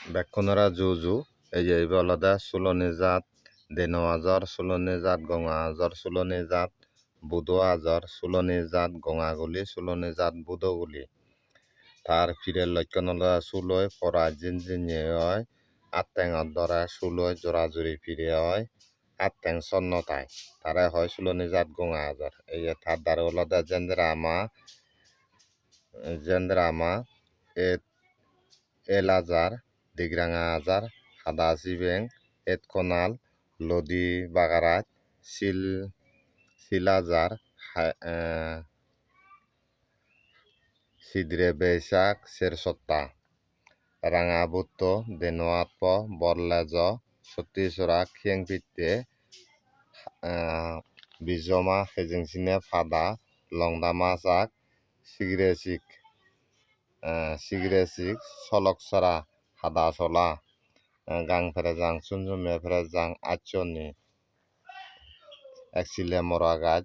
বেক্ষণরা জুজু এই যে আলাদা সুলনি জাত দেনো আজর সুলনি জাত গঙা আজর সুলনি জাত বুধো আজর সুলনি জাত গঙাগুলি সুলনি জাত বুধগুলি তার ফিরের লক্ষণ আলাদা সুলই পরা জিন জিনিয়ে হয় আত্যাং অদরা সুলই জোড়াজুড়ি ফিরে হয় আত্যাং সন্নতায় তারা হয় সুলনি জাত গঙা আজর এই যে তার দ্বারা আলাদা জেন্দ্রামা এল আজার দিগ্রাঙা আজার হাদা সিবেং এতকনাল লদি বাগারাত সিলাজার সিদ্রে বেসাক সেরসত্তা রাঙা বুত্ত দেনোয়াতপ বরলেজ সত্যিসরা খেংপিতে বিজমা হেজেংসিনে ফাদা লংদামাজাক সিগ্রেসিক সলকসরা হাদা সলা গাং ফেরেজাং সুনজুমে ফেরেজাং আচনি একসিলে মরাগাজ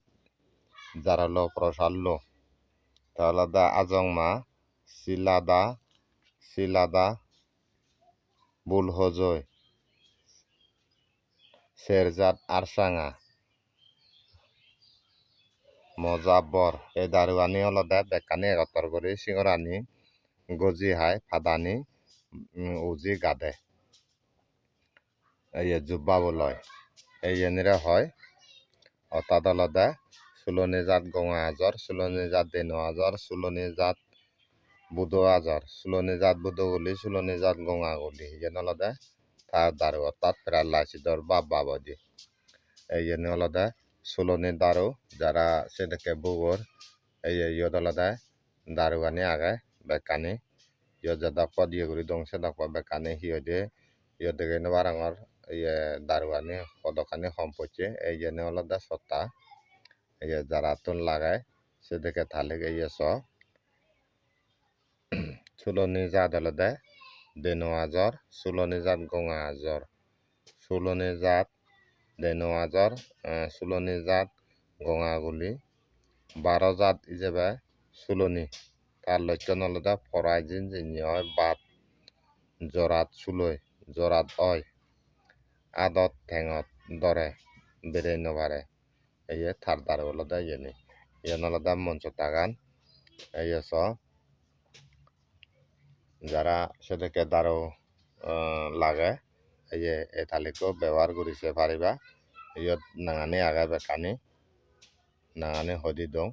জারালো প্রসাল্লো তালাদা আজংমা সিলাদা বুলহজয় শেরজাত আরসাঙা মজাবর এই দারুয়ানি আলাদা বেকানি এগতর করি সিংরানি গজি হাই ফাদানি উজি গাদে এই জুব্বা বলয় এই এনেরা হয় অর্থাৎ আলাদা সুলনি জাত গঙা আজর সুলনি জাত দেনো আজর সুলনি জাত বুধো আজর সুলনি জাত বুধগুলি সুলনি জাত গঙাগুলি যেন আলাদা তার দারু অর্থাৎ প্যারালাইসিডর বাবাদি এই জন্য আলাদা সুলনি দারু যারা সেটাকে বুগর এই ইয়দ আলাদা দারুয়ানি আগে বেকানি ইয়দ জাদাকপা দিয়ে করি দং সেদাকপা বেকানি হিয়দে ইয়দে বারাঙর ইয়ে দারুয়ানি পদকানি সম্পর্কে এই জন্য আলাদা সত্তা এই যারা তুন লাগায় সেদিকে থালে গিয়ে সুলনি জাত আলাদা দেনো আজর সুলনি জাত গঙা আজর সুলনি জাত দেনো আজর সুলনি জাত গঙাগুলি 12 জাত হিসেবে সুলনি তার লক্ষণ আলাদা ফরাই জিন হয় বাত জরাত সুলই জরাত হয় আদত ঠেঙত দরে বেড়ে নবারে এই থার দ্বার আলাদা ইয়েনি ইয়ান আলাদা মঞ্চ তাগান এই যারা সেটাকে দারো লাগে এই এ থালিকেও ব্যবহার করিছে পারিবা ইয়ত নাঙানি আগে বেকানি নাঙানি হদি দং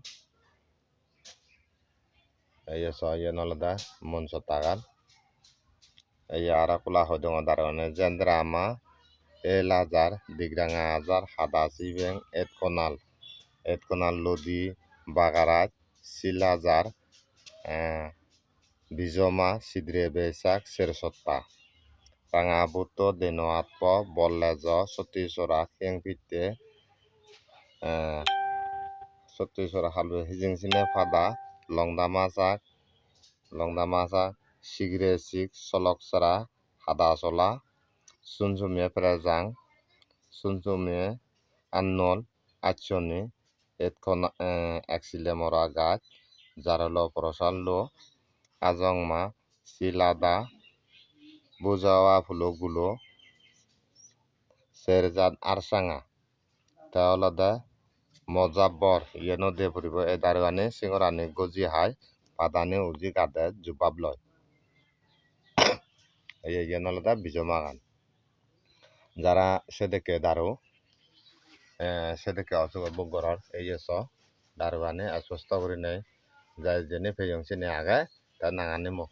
এই ইয়ান আলাদা মঞ্চ তাগান এই আরাকুলা হদং দারোয়ানে জেন্দ্রা আমা এল আজার দিগ্রাঙা আজার হাদা সিবেং এতকনাল লদি বাগারাত সিলাজার বিজমা সিদ্রে বেসাক সেরসত্তা রাঙা বুত্ত দেনো আতপ বললেজ সত্যিসরা খেংপিতে সত্যিসরা হালবে হিজিংসিনে ফাদা লংদামাজাক সিগ্রেসিক সলকসরা হাদা সলা সুনসুমে ফেরেজাং সুনসুমে আন্নল আচনি একসিলে মরা গাছ জারালো প্রসাল্লো আজংমা সিলাদা বুজাওয়া ফুলগুলো শেরজাত আরসাঙা তা আলাদা মজাবর ইয়েনো দে ফুরিব এই দারুয়ানি সিংরানি গজি হাই পাদানি উজি গাদে জুবাব লয় এই ইয়েন আলাদা বিজমা গান যারা সেদিকে দারু সেদিকে অসুখ গড়ার এই দারুয়ানি আশ্বস্ত করি নেই যাই জেনে ফেজংসিনে আগে তা নাঙানি মহ